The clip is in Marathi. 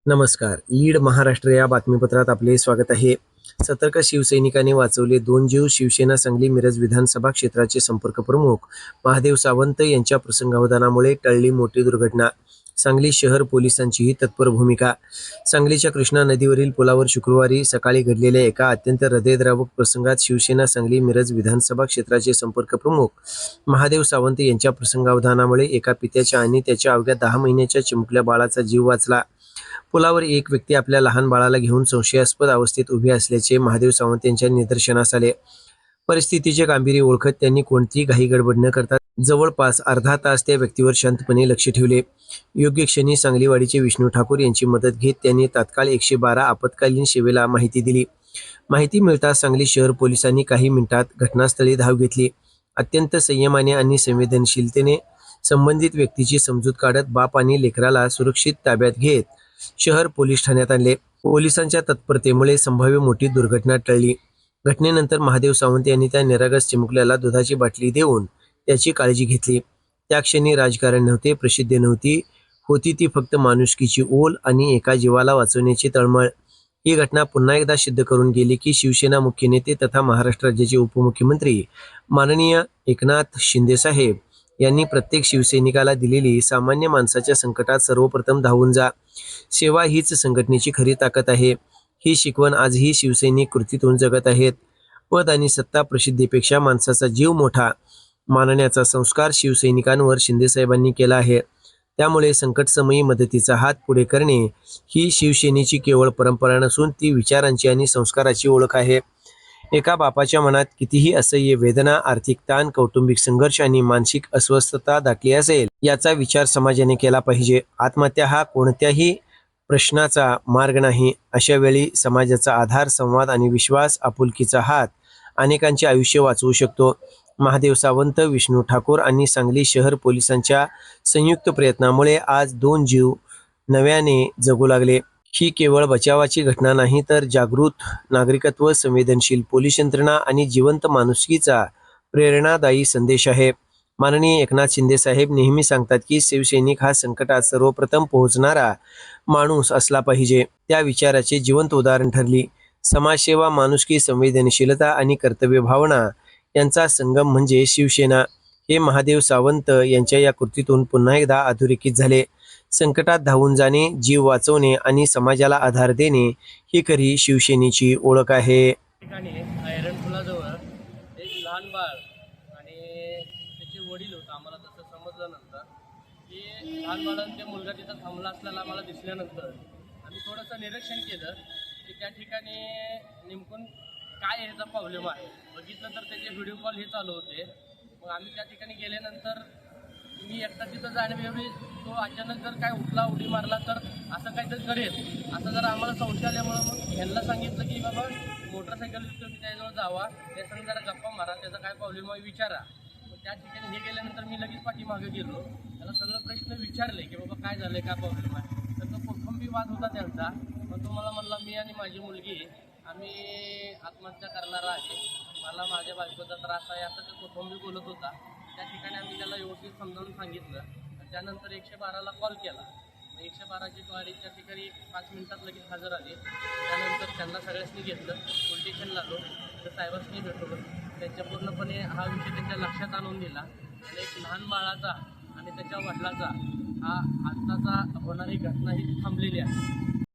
नमस्कार. लीड महाराष्ट्र या बातमीपत्रात आपले स्वागत आहे. सतर्क शिवसैनिकांनी वाचवले 2 जीव. शिवसेना सांगली मिरज विधानसभा क्षेत्राचे संपर्क प्रमुख महादेव सावंत यांच्या प्रसंगावधानामुळे टळली मोठी दुर्घटना. सांगली शहर पोलिसांचीही तत्पर भूमिका. सांगलीच्या कृष्णा नदीवरील पुलावर शुक्रवारी सकाळी घडलेल्या एका अत्यंत हृदयद्रावक प्रसंगात शिवसेना सांगली मिरज विधानसभा क्षेत्राचे संपर्क प्रमुख महादेव सावंत यांच्या प्रसंगावधानामुळे एका पित्याच्या आणि त्याच्या अवघ्या 10 महिन्याच्या चिमुकल्या बाळाचा जीव वाचला. पुलावर एक व्यक्ती आपल्या लहान बाळाला घेऊन संशयास्पद अवस्थेत उभी असल्याचे महादेव सावंत यांच्या निदर्शनास आले. परिस्थितीचे गांभीर्य ओळखत त्यांनी कोणतीही घाई गडबड न करता जवळपास अर्धा तास त्या व्यक्तीवर शांतपणे लक्ष ठेवले. योग्य क्षणी सांगलीवाडीचे विष्णू ठाकूर यांची मदत घेत त्यांनी तात्काळ 112 आपत्कालीन सेवेला माहिती दिली. माहिती मिळताच सांगली शहर पोलिसांनी काही मिनिटात घटनास्थळी धाव घेतली. अत्यंत संयमाने आणि संवेदनशीलतेने संबंधित व्यक्तीची समजूत काढत बाप आणि लेकराला सुरक्षित ताब्यात घेत शहर पोलीस ठाण्यात आणले. पोलिसांच्या तत्परतेमुळे संभाव्य मोठी दुर्घटना टळली. घटनेनंतर महादेव सावंत यांनी त्या निरागस चिमुकल्याला दुधाची बाटली देऊन त्याची काळजी घेतली. त्या क्षणी राजकारण नव्हते, प्रसिद्धी नव्हती, होती ती फक्त माणुसकीची ओल आणि एका जीवाला वाचवण्याची तळमळ. ही घटना पुन्हा एकदा सिद्ध करून गेली की शिवसेना मुख्य नेते तथा महाराष्ट्र राज्याचे उपमुख्यमंत्री माननीय एकनाथ शिंदे साहेब यांनी प्रत्येक शिवसैनिकाला दिलेली सामान्य माणसाच्या संकटात सर्वप्रथम धावून जा. सेवा हीच संघटनेची खरी ताकद आहे. ही शिकवण आजही शिवसैनिक कृतीतून जगत आहेत. पद आणि सत्ता प्रसिद्धीपेक्षा माणसाचा जीव मोठा मानण्याचा संस्कार शिवसैनिकांवर शिंदेसाहेबांनी केला आहे. त्यामुळे संकटसमयी मदतीचा हात पुढे करणे ही शिवसेनेची केवळ परंपरा नसून ती विचारांची आणि संस्काराची ओळख आहे. एका बापाच्या मनात कितीही असह्य वेदना, आर्थिक ताण, कौटुंबिक संघर्ष आणि मानसिक अस्वस्थता दाटली असेल, याचा विचार समाजाने केला पाहिजे. आत्महत्या हा कोणत्याही प्रश्नाचा मार्ग नाही. अशा वेळी समाजाचा आधार, संवाद आणि विश्वास, आपुलकीचा हात अनेकांचे आयुष्य वाचवू शकतो. महादेव सावंत, विष्णू ठाकूर आणि सांगली शहर पोलिसांच्या संयुक्त प्रयत्नामुळे आज 2 जीव नव्याने जगू लागले. ही केवळ बचावाची घटना नाही, तर जागृत नागरिकत्व, संवेदनशील पोलीस यंत्रणा आणि जिवंत माणुसकीचा प्रेरणादायी संदेश आहे. माननीय एकनाथ शिंदे साहेब नेहमी सांगतात की शिवसैनिक हा संकटात सर्वप्रथम पोहोचणारा माणूस असला पाहिजे. त्या विचाराचे जिवंत उदाहरण ठरली. समाजसेवा, माणुसकी, संवेदनशीलता आणि कर्तव्य भावना यांचा संगम म्हणजे शिवसेना. हे महादेव सावंत यांच्या या कृतीतून पुन्हा एकदा अधोरेखित झाले. संकटात धावून जाणे, जीव वाचवणे आणि समाजाला आधार देणे ही खरी शिवसेनेची ओळख आहे. ठिकाणी आयरन पुलाजवळ एक लहान बाळ आणि त्याचे वडील होतं. आम्हाला तसं समजल्यानंतर की लहान बाळांचे मुलगा तिथं थांबला असल्याला आम्हाला दिसल्यानंतर आम्ही थोडंसं निरीक्षण केलं की त्या ठिकाणी नेमकून काय ह्याचा प्रॉब्लेम आहे. बघितलं तर त्याचे व्हिडिओ कॉल हे चालू होते. मग आम्ही त्या ठिकाणी गेल्यानंतर मी एकटा तिथं जाण्यावेळी तो अचानक जर काय उठला, उडी मारला तर असं काहीतरी करेल असं जर आम्हाला संशय आल्यामुळं मग ह्यांना सांगितलं की बाबा मोटरसायकल तुम्ही त्याजवळ जावा, त्यासाठी जरा गप्पा मारा, त्याचा काय प्रॉब्लेम आहे विचारा. मग त्या ठिकाणी हे गेल्यानंतर मी लगेच पाठीमागे गेलो. त्याला सगळं प्रश्न विचारले की बाबा काय झालं, काय प्रॉब्लेम आहे. तर तो कौटुंबिक वाद होता त्यांचा. मग तो मला म्हणला मी आणि माझी मुलगी आम्ही आत्महत्या करणार आहे, मला माझ्या बायकोचा त्रास आहे, असं तो कौटुंबिक बोलत होता. त्या ठिकाणी आम्ही त्याला व्यवस्थित समजावून सांगितलं. त्यानंतर 112ला कॉल केला. 112ची गाडी त्या ठिकाणी 5 मिनिटात लगेच हजर आली. त्यानंतर त्यांना सगळ्यांनी घेतलं, पोलीस स्टेशनला आलो, तर साहेबांनी भेटवलं. त्यांच्या पूर्णपणे हा विषय त्यांच्या लक्षात आणून दिला. आणि एक लहान बाळाचा आणि त्याच्या वडिलाचा हा आत्ताचा होणारी घटना ही थांबलेली आहे.